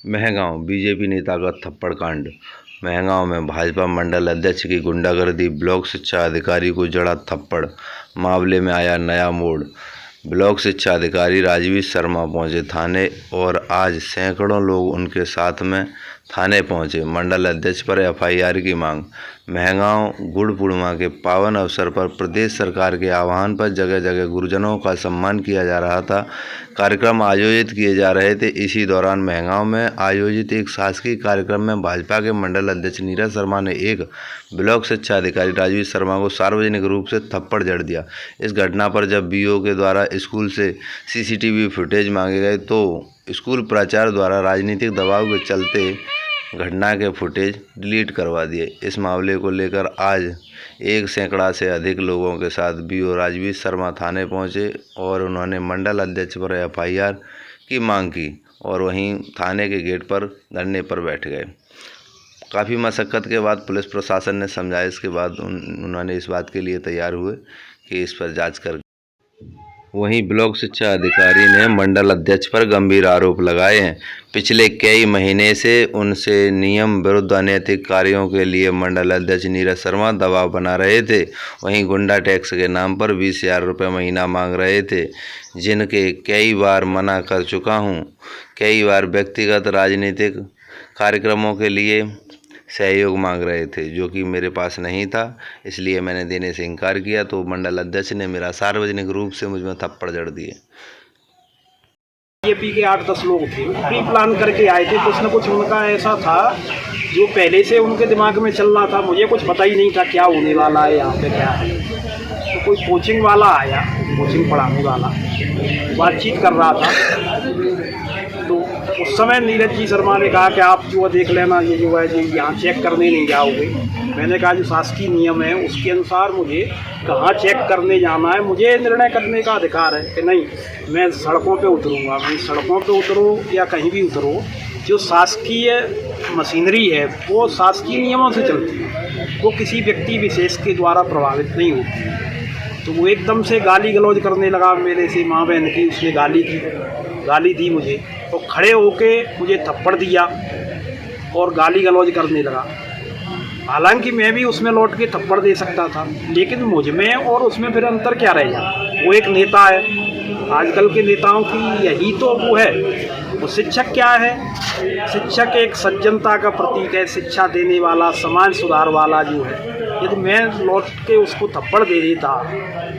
Mehgaon BJP नेता का थप्पड़ कांड। महगांव में भाजपा मंडल अध्यक्ष की गुंडागर्दी, ब्लॉक शिक्षा अधिकारी को जड़ा थप्पड़, मामले में आया नया मोड़। ब्लॉक शिक्षा अधिकारी राजवीर शर्मा पहुंचे थाने और आज सैकड़ों लोग उनके साथ में थाने पहुंचे। मंडल अध्यक्ष पर एफआईआर की मांग। महगांव गुड़ पूर्णिमा के पावन अवसर पर प्रदेश सरकार के आह्वान पर जगह जगह गुरुजनों का सम्मान किया जा रहा था। कार्यक्रम आयोजित किए जा रहे थे। इसी दौरान महगांव में आयोजित एक शासकीय कार्यक्रम में भाजपा के मंडल अध्यक्ष नीरज शर्मा ने एक ब्लॉक शिक्षा अधिकारी राजवीर शर्मा को सार्वजनिक रूप से थप्पड़ जड़ दिया। इस घटना पर जब बीओ के द्वारा स्कूल से सीसीटीवी फुटेज मांगे गए तो स्कूल प्राचार्य द्वारा राजनीतिक दबाव के चलते घटना के फुटेज डिलीट करवा दिए। इस मामले को लेकर आज एक सैकड़ा से अधिक लोगों के साथ बीओ राजवीर शर्मा थाने पहुंचे और उन्होंने मंडल अध्यक्ष पर एफआईआर की मांग की और वहीं थाने के गेट पर धरने पर बैठ गए। काफ़ी मशक्क़त के बाद पुलिस प्रशासन ने समझाइश के बाद उन्होंने इस बात के लिए तैयार हुए कि इस पर जाँच कर। वहीं ब्लॉक शिक्षा अधिकारी ने मंडल अध्यक्ष पर गंभीर आरोप लगाए हैं। पिछले कई महीने से उनसे नियम विरुद्ध अनैतिक कार्यों के लिए मंडल अध्यक्ष नीरज शर्मा दबाव बना रहे थे। वहीं गुंडा टैक्स के नाम पर 20,000 रुपये महीना मांग रहे थे, जिनके कई बार मना कर चुका हूं। कई बार व्यक्तिगत राजनीतिक कार्यक्रमों के लिए सहयोग मांग रहे थे, जो कि मेरे पास नहीं था, इसलिए मैंने देने से इनकार किया। तो मंडल अध्यक्ष ने मेरा सार्वजनिक रूप से मुझ में थप्पड़ जड़ दिए। बीजेपी के 8-10 लोग थे, प्री प्लान करके आए थे। कुछ न कुछ उनका ऐसा था जो पहले से उनके दिमाग में चल रहा था। मुझे कुछ पता ही नहीं था क्या होने वाला है, यहाँ पे क्या है। तो कोई कोचिंग वाला आया, कोचिंग पढ़ाने वाला बातचीत कर रहा था। तो उस समय नीरज जी शर्मा ने कहा कि आप जो देख लेना, ये जो है जी यहाँ चेक करने नहीं जाओगे। मैंने कहा जो शासकीय नियम है उसके अनुसार मुझे कहाँ चेक करने जाना है, मुझे निर्णय करने का अधिकार है कि नहीं मैं सड़कों पे उतरूँगा। मैं सड़कों पे उतरो या कहीं भी उतरो, जो शासकीय मशीनरी है वो शासकीय नियमों से चलती है, वो किसी व्यक्ति विशेष के द्वारा प्रभावित नहीं होती। तो वो एकदम से गाली गलौज करने लगा मेरे से, माँ बहन की उसने गाली दी मुझे, तो खड़े होके मुझे थप्पड़ दिया और गाली गलौज करने लगा। हालांकि मैं भी उसमें लौट के थप्पड़ दे सकता था, लेकिन मुझ में और उसमें फिर अंतर क्या रह जाए। वो एक नेता है, आजकल के नेताओं की यही तो वो है। वो शिक्षक क्या है? शिक्षक एक सज्जनता का प्रतीक है, शिक्षा देने वाला, समाज सुधार वाला जो है। यदि मैं लौट के उसको थप्पड़ दे देता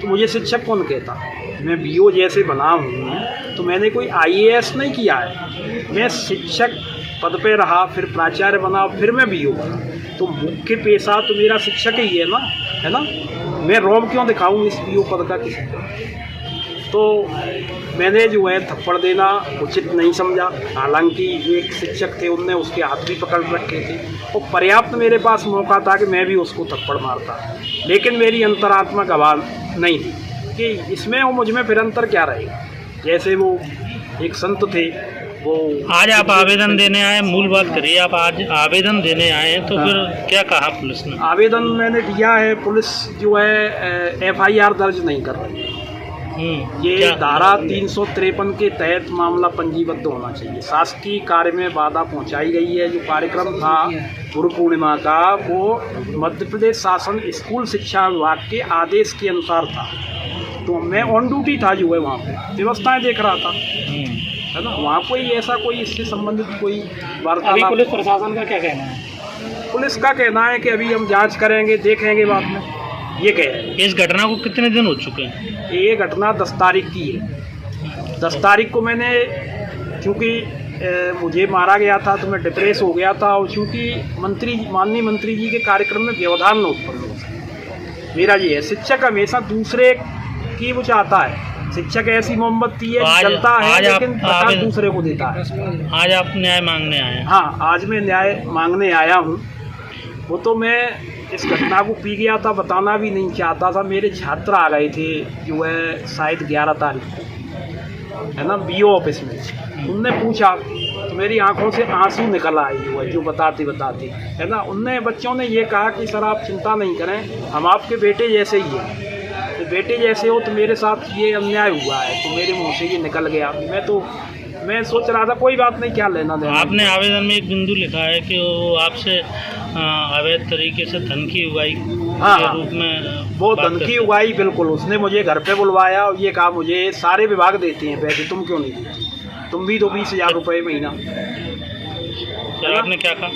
तो मुझे शिक्षक कौन कहता? मैं बीओ जैसे बना हूँ तो मैंने कोई आईएएस नहीं किया है। मैं शिक्षक पद पे रहा, फिर प्राचार्य बना, फिर मैं बीओ बना। तो मुख्य पेशा तो मेरा शिक्षक ही है ना। मैं रौब क्यों दिखाऊँ इस बीओ पद का किसी को? तो मैंने जो है थप्पड़ देना उचित नहीं समझा। हालांकि एक शिक्षक थे, उनने उसके हाथ भी पकड़ रखे थे और पर्याप्त मेरे पास मौका था कि मैं भी उसको थप्पड़ मारता, लेकिन मेरी अंतरात्मा गवाह नहीं थी कि इसमें और मुझ में फिर अंतर क्या रहेगा। जैसे वो एक संत थे, वो आज आप आवेदन देने आए, मूल बात करिए। आप आज आवेदन देने आए तो फिर क्या कहा पुलिस ने? आवेदन मैंने दिया है, पुलिस जो है एफआईआर दर्ज नहीं कर रही। ये धारा 353 के तहत मामला पंजीबद्ध होना चाहिए। शासकीय कार्य में बाधा पहुंचाई गई है। जो कार्यक्रम था गुरु पूर्णिमा का, वो मध्य प्रदेश शासन स्कूल शिक्षा विभाग के आदेश के अनुसार था। तो मैं ऑन ड्यूटी था, जो है वहाँ पे व्यवस्थाएं देख रहा था, है ना। वहाँ कोई ऐसा कोई इससे संबंधित कोई वार्तालाप। पुलिस प्रशासन का क्या कहना है? पुलिस का कहना है कि अभी हम जांच करेंगे, देखेंगे बाद में, ये कह रहे हैं। इस घटना को कितने दिन हो चुके हैं? ये घटना 10 तारीख की है। 10 तारीख को मैंने, चूँकि मुझे मारा गया था तो मैं डिप्रेस हो गया था, और चूँकि माननीय मंत्री जी के कार्यक्रम में व्यवधान न उत्पन्न हो। मेरा ये है, शिक्षक हमेशा दूसरे की वो चाहता है। शिक्षक ऐसी मोमबत्ती है, चलता है लेकिन प्रकाश दूसरे को देता है। आज आप न्याय मांगने आए हैं? हाँ, आज मैं न्याय मांगने आया हूँ। वो तो मैं इस घटना को पी गया था, बताना भी नहीं चाहता था। मेरे छात्र आ गए थे, जो है शायद 11 तारीख को, है ना, बीओ ऑफिस में। उनने पूछा तो मेरी आंखों से आंसू निकल आए, जो बताते है ना। उनने बच्चों ने ये कहा कि सर आप चिंता नहीं करें, हम आपके बेटे जैसे ही हैं। तो बेटे जैसे हो तो मेरे साथ ये अन्याय हुआ है, तो मेरे मुँह से ये निकल गया। मैं सोच रहा था कोई बात नहीं, क्या लेना देना। आपने आवेदन में एक बिंदु लिखा है कि वो आपसे अवैध तरीके से धन की उगाई हाँ, के रूप में वो बात धन की करते हैं। उगाई, बिल्कुल। उसने मुझे घर पे बुलवाया और ये कहा मुझे सारे विभाग देते हैं पैसे, तुम क्यों नहीं देते, तुम भी तो 20,000 रुपये महीना। फिर आपने क्या कहा?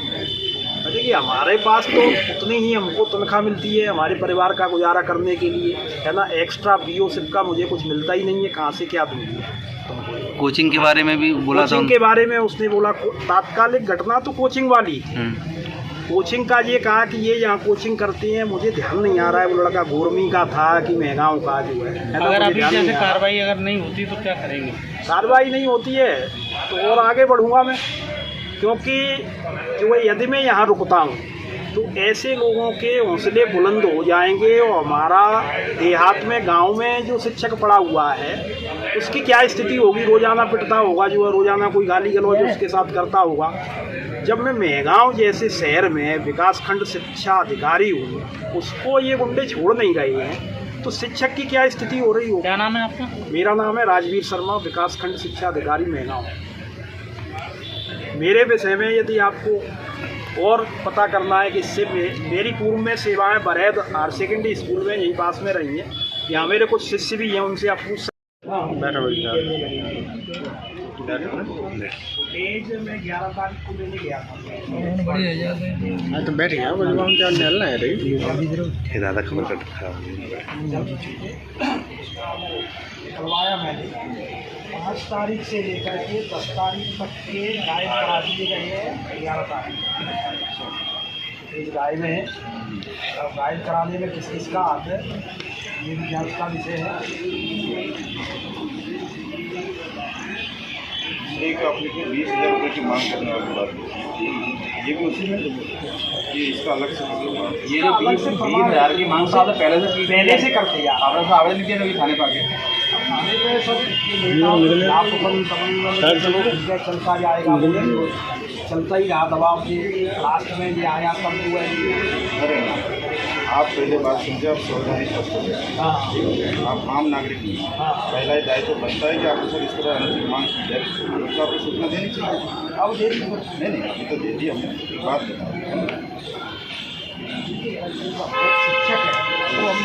देखिए हमारे पास तो उतनी ही हमको तनख्वाह मिलती है हमारे परिवार का गुजारा करने के लिए, है ना। एक्स्ट्रा बीओसिप का मुझे कुछ मिलता ही नहीं है, कहाँ से क्या दूँगी। कोचिंग के बारे में भी बोला था। कोचिंग के बारे में उसने बोला तात्कालिक घटना तो कोचिंग वाली, कोचिंग का ये कहा कि ये यहाँ कोचिंग करते हैं, मुझे ध्यान नहीं आ रहा है वो लड़का गोरमी का था कि महंगाओं का जो है ना। अगर मुझे अभी ध्यान जैसे नहीं आ रहा। कार्रवाई अगर नहीं होती तो क्या करेंगे? कार्रवाई नहीं होती है तो और आगे बढ़ूँगा मैं, क्योंकि जो है यदि मैं यहाँ रुकता हूँ तो ऐसे लोगों के हौसले बुलंद हो जाएंगे और हमारा देहात में, गांव में जो शिक्षक पड़ा हुआ है उसकी क्या स्थिति होगी। रोज़ाना पिटता होगा, जो है रोज़ाना कोई गाली गलौज उसके साथ करता होगा। जब मैं मेहगांव जैसे शहर में विकासखंड शिक्षा अधिकारी हूँ, उसको ये गुंडे छोड़ नहीं रहे हैं, तो शिक्षक की क्या स्थिति हो रही होगी। क्या नाम है आपका? मेरा नाम है राजवीर शर्मा, विकासखंड शिक्षा अधिकारी मेहगांव। मेरे विषय में यदि आपको और पता करना है कि इससे मेरी पूर्व में सेवाएं बरैद हायर सेकेंडरी स्कूल में यहीं पास में रही हैं, यहाँ मेरे कुछ शिष्य भी हैं, उनसे आप पूछ सकते। पेज में 11 तारीख को लेने गया था। तो बैठ गया निकलना है ये दादा खबर कट करवाया मैंने 5 तारीख से लेकर के 10 तारीख तक के गायब करा दिए गए हैं। 11 तारीख इस गाय में अब गायब कराने में किस किस का हाथ है ये भी जांच का विषय है। एक अपने को 20,000 रुपये की मांग करने वाली बात है, ये भी उसी में ये इसका अलग से ये जो 20,000 की मांग था पहले से करते यार आपने तो आवेदन किया अभी थाने पाके थाने पे सब चलता जाएगा, चलता ही रहा दबाव से। लास्ट में ये आया तब हुआ। अरे ना, आप पहले बात समझे, आप संवैधानिक पक्ष हैं, आप आम नागरिक नहीं हैं। पहला ही दायित्व बनता है कि आपको सर इस तरह अनुचित मांग की जाए तो आपको सूचना देनी चाहिए। अब दे दी नहीं अभी तो दे दी हमने। एक बात बताओ, शिक्षक है तो हम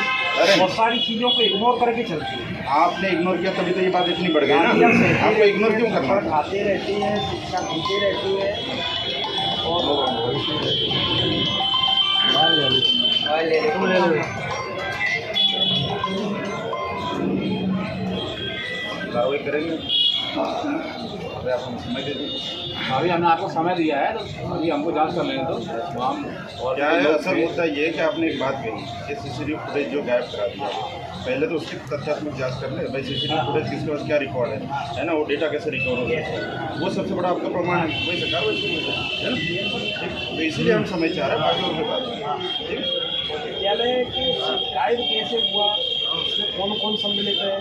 बहुत सारी चीज़ों को इग्नोर करके चलते हैं। आपने इग्नोर किया तभी तो ये बात इतनी बढ़ गई ना। आपको इग्नोर क्यों करना? खाते रहते हैं, शिक्षा देते रहते हैं और कार्रवाई करेंगे। अरे आप हमें समय दे दीजिए। अभी हमने आपको समय दिया है तो अभी हमको जांच कर लेंगे तो हम और क्या है असल मुद्दा ये है कि आपने एक बात कही कि सीसीटीवी फुटेज जो गायब करा दिया, पहले तो उसकी तथ्यात्मक जांच कर ले भाई सीसीटीवी फुटेज किसके पास क्या रिकॉर्ड है ना, वो डेटा कैसे रिकवर होगा, वो सबसे बड़ा आपका प्रमाण है। वही सरकार है ना, तो इसीलिए हम समय चाह रहे हैं, बाकी और कोई बात नहीं। विद्यालय के गायब कैसे हुआ, उसमें कौन कौन सम्मिलित है,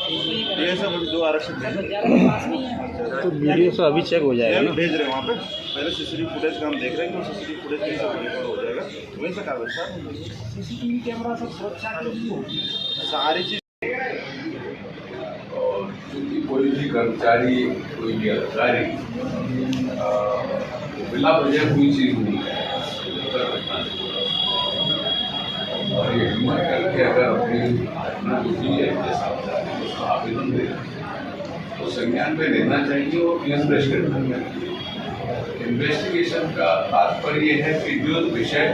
ये सब जो आरक्षण है तो वीडियो से अभी चेक हो जाएगा हम ना। भेज रहे हैं वहाँ पे, पहले सीसीटीवी फुटेज का हम देख रहे हैं कि सीसीटीवी फुटेज कैसे रिकवर हो जाएगा, वही से कार्रवाई सीसीटीवी कैमरा सब सुरक्षा के लिए होगी। सारी चीज़। कोई भी कर्मचारी, कोई भी अधिकारी बिना वजह कोई चीज नहीं है और ये हिम्मत करके अगर अपनी घटना जो भी है जैसा आवेदन दे तो संज्ञान पे लेना चाहिए और केस रजिस्टर करना चाहिए। इन्वेस्टिगेशन का तात्पर्य है कि जो विषय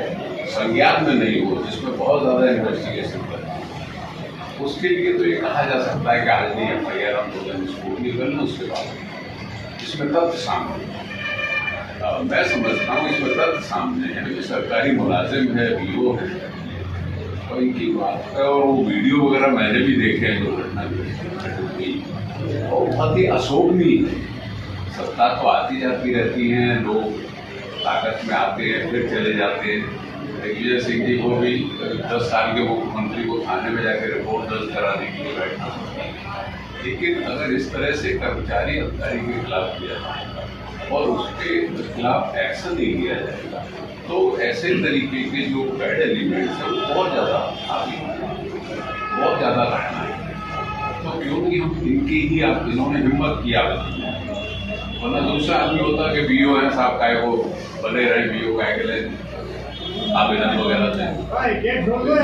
संज्ञान में नहीं हो, जिसमें बहुत ज़्यादा इन्वेस्टिगेशन कर, उसके लिए तो ये कहा जा सकता है कि आज नहीं FIR हम लोग स्कूटी कर लें, उसके बाद इसमें तथ्य सामने मैं समझता हूँ इसमें तथ्य सामने है कि सरकारी मुलाजिम है, BO है और इनकी बात है और वो वीडियो वगैरह मैंने भी देखे हैं जो घटना हुई और बहुत ही अशोभनीय है। सत्ता तो आती जाती रहती हैं, लोग ताकत में आते हैं फिर चले जाते हैं। दिग्विजय सिंह जी को भी 10 साल के मुख्यमंत्री को थाने में जाकर रिपोर्ट दर्ज कराने के लिए बैठना होता है। लेकिन अगर इस तरह से कर्मचारी अधिकारी के खिलाफ किया जाएगा और उसके खिलाफ एक्शन नहीं लिया जाएगा तो ऐसे तरीके के जो बैड एलिमेंट्स हैं वो बहुत ज़्यादा हावी बहुत ज़्यादा घटना है। तो क्योंकि हम इनकी ही आप इन्होंने हिम्मत किया वरना दूसरा आदमी होता कि बीओ है साहब काय को बने रहे, बीओ काय के लिए आवेदन वगैरह थे,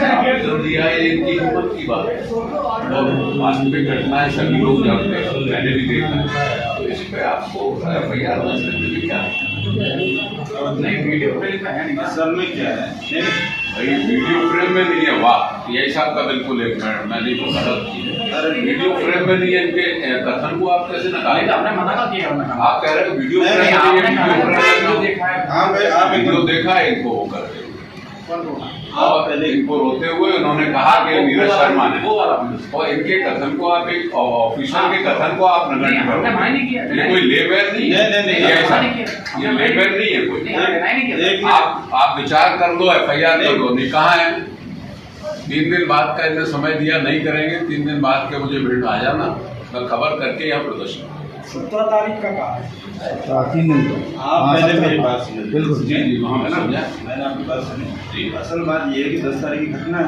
आवेदन दिया है, इनकी हिम्मत की बात है और वास्तविक घटना है, सभी लोग जानते हैं, मैंने भी देखा है, तो इस पे आपको एफआईआर क्या नहीं, वीडियो फ्रेम में है नहीं, असल में क्या है भाई, वीडियो फ्रेम में नहीं है, वाह ये साहब का बिल्कुल एक मिनट मैंने तो गलत की है, अरे वीडियो फ्रेम में नहीं है, इनके कथन को आप कैसे निकालेंगे? आपने मना कर दिया, आप कह रहे हो वीडियो फ्रेम में नहीं है, वीडियो देखा है इनको वो करके और पहले इनको रोते हुए उन्होंने कहा कि नीरज शर्मा ने, और इनके कथन को आप एक ऑफिसर के कथन को आप नगण्य करो, ये कोई लेबर नहीं है, ये लेबर नहीं है कोई, आप विचार कर लो, एफआईआर कर लो, नहीं कहा है 3 दिन बाद का इन्हें समय दिया, नहीं करेंगे 3 दिन बाद के मुझे भेंट आ जाना, मैं खबर करके यहाँ प्रदर्शन 17 तारीख का कहा है 3 दिन आप पहले मेरी बात सुनिए, बिल्कुल जी जी वहाँ है ना, मैंने आपकी बात सुनी, असल बात ये है कि 10 तारीख की घटना है,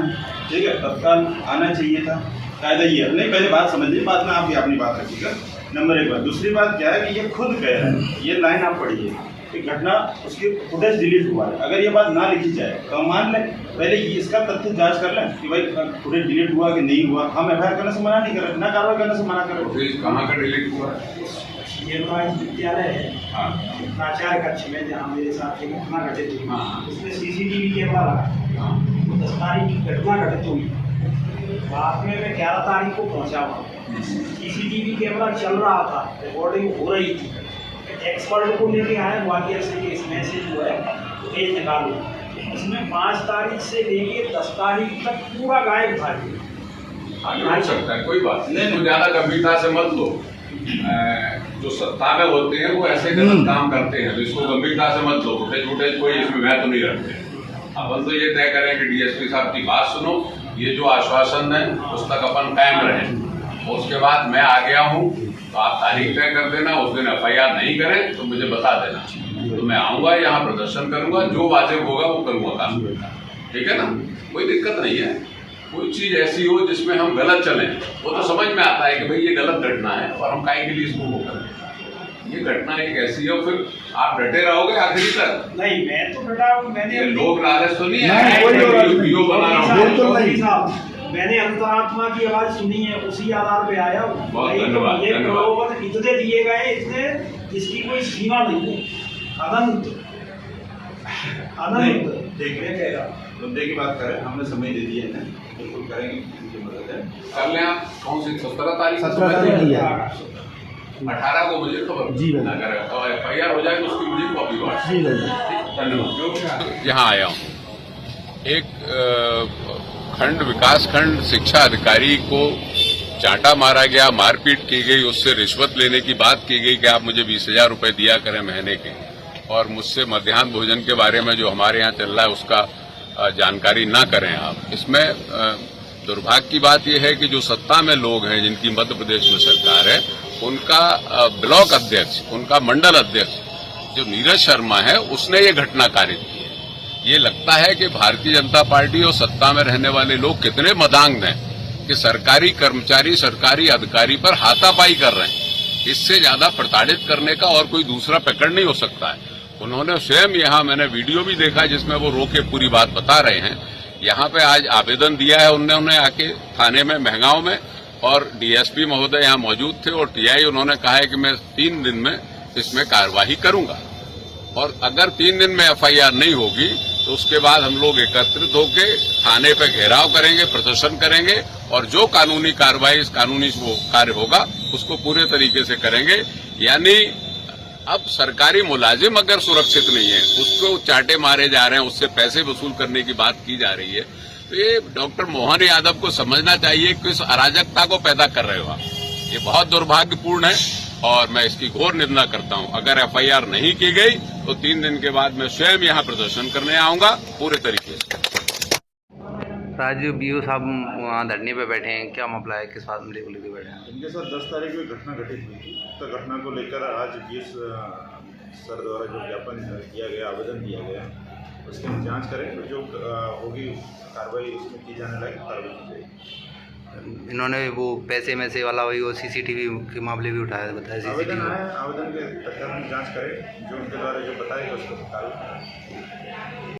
ठीक है, तत्काल आना चाहिए था, कायदा ये है, नहीं पहले बात समझ लीजिए, बाद में आप भी अपनी बात रखिएगा, नंबर 1 बात। दूसरी बात क्या है कि ये खुद कह रहे हैं, ये लाइन आप पढ़िए कि घटना उसकी फुटेज डिलीट हुआ है, अगर ये बात ना लिखी जाए तो हम मान लें, पहले इसका तथ्य जांच कर लें कि भाई फुटेज डिलीट हुआ कि नहीं हुआ, हम एफआईआर करने से मना नहीं कर रहे, ना कार्रवाई करने से मना कर रहे। कहाँ का डिलीट हुआ है? ये विद्यालय है, प्राचार्य कक्ष में जहाँ मेरे साथ एक घटना घटित हुई, उसमें सीसीटीवी कैमरा लगा, 10 तारीख की घटना घटित हुई, रात में मैं 11 तारीख को पहुँचा हुआ, सीसीटीवी कैमरा चल रहा था, रिकॉर्डिंग हो रही थी, एक्सपर्ट को लेके आए वाकई से कि इसमें से जो है पेज निकालो, इसमें 5 तारीख से लेके 10 तारीख तक पूरा गायब था। हो सकता है, कोई बात नहीं, तो ज्यादा गंभीरता से मत लो, जो सत्ता में होते हैं वो ऐसे गलत काम करते हैं, तो इसको गंभीरता से मत लो, फुटेज कोई इसमें मैं तो नहीं रखते। अपन तो ये तय करें कि डीएसपी साहब की बात सुनो, ये जो आश्वासन है उस तक अपन कायम रहें, और उसके बाद मैं आ गया हूँ तो आप तारीख तय कर देना, उस दिन एफआईआर नहीं करें तो मुझे बता देना, तो मैं आऊँगा यहाँ प्रदर्शन करूँगा, जो वाजिब होगा वो करूँगा काम, ठीक है ना, कोई दिक्कत नहीं है। कोई चीज ऐसी हो जिसमें हम गलत चलें, वो तो समझ में आता है कि भाई ये गलत घटना है और हम काहे के लिए इसको वो करें, ये घटना एक ऐसी है, फिर आप डटे रहोगे आखिरी तक? नहीं, मैं तो डटा हूँ, मैंने लोग नाराज तो नहीं है, वीडियो बना रहा हूँ, मैंने अंतरात्मा की आवाज सुनी है, उसी आधार पे आया हूँ। बहुत धन्यवाद, धन्यवाद। इतने दिए गए, इतने जिसकी कोई सीमा नहीं है, अनंत अनंत। देखिए मुद्दे की बात करें, हमने समय दे दिया है, बिल्कुल करेंगे, मुझे मदद है, कर लें आप। कौन सी 17 तारीख? 18 को मुझे खबर जी, अगर एफआईआर हो जाए तो उसकी मुझे कॉपी बात। धन्यवाद। यहाँ आया हूँ, एक खंड विकास खंड शिक्षा अधिकारी को चांटा मारा गया, मारपीट की गई, उससे रिश्वत लेने की बात की गई कि आप मुझे 20,000 रुपए दिया करें महीने के, और मुझसे मध्याह्न भोजन के बारे में जो हमारे यहाँ चल रहा है उसका जानकारी ना करें आप। इसमें दुर्भाग्य की बात यह है कि जो सत्ता में लोग हैं, जिनकी मध्य प्रदेश में सरकार है, उनका ब्लॉक अध्यक्ष, उनका मंडल अध्यक्ष जो नीरज शर्मा है, उसने ये घटना कारित की है। ये लगता है कि भारतीय जनता पार्टी और सत्ता में रहने वाले लोग कितने मदांग हैं कि सरकारी कर्मचारी, सरकारी अधिकारी पर हाथापाई कर रहे हैं। इससे ज्यादा प्रताड़ित करने का और कोई दूसरा प्रकरण नहीं हो सकता है। उन्होंने स्वयं यहाँ, मैंने वीडियो भी देखा जिसमें वो रो के पूरी बात बता रहे हैं, यहाँ पे आज आवेदन दिया है उन्होंने आके थाने में महगांव में, और डीएसपी महोदय यहाँ मौजूद थे, और टीआई उन्होंने कहा है कि मैं 3 दिन में इसमें कार्यवाही करूंगा, और अगर 3 दिन में एफआईआर नहीं होगी तो उसके बाद हम लोग एकत्रित होकर थाने पे घेराव करेंगे, प्रदर्शन करेंगे, और जो कानूनी कार्रवाई, कानूनी वो कार्य होगा उसको पूरे तरीके से करेंगे। यानी अब सरकारी मुलाजिम अगर सुरक्षित नहीं है, उसको चाटे मारे जा रहे हैं, उससे पैसे वसूल करने की बात की जा रही है, तो ये डॉक्टर मोहन यादव को समझना चाहिए कि इस अराजकता को पैदा कर रहे हो आप। ये बहुत दुर्भाग्यपूर्ण है और मैं इसकी घोर निंदा करता हूं। अगर एफआईआर नहीं की गई तो 3 दिन के बाद मैं स्वयं यहां प्रदर्शन करने आऊंगा पूरे तरीके से। राजीव बीओ साहब वहाँ धरने पे बैठे हैं, क्या मामला है, किस बात में लेकर बैठे हैं? इनके साथ 10 तारीख को घटना घटित हुई थी, तो घटना को लेकर आज बीएस सर द्वारा जो ज्ञापन किया गया, आवेदन दिया गया, उसकी हम जाँच करें, तो जो होगी कार्रवाई उसमें की जाने लायक कार्रवाई की जाएगी। इन्होंने वो पैसे में से वाला वही वो सीसीटीवी के मामले भी उठाया बताया आवेदन सीसीटीवी। आए, आवेदन के तथ्यात्मक जांच करें, जो उनके द्वारा जो बताएगा उसको कार्रवाई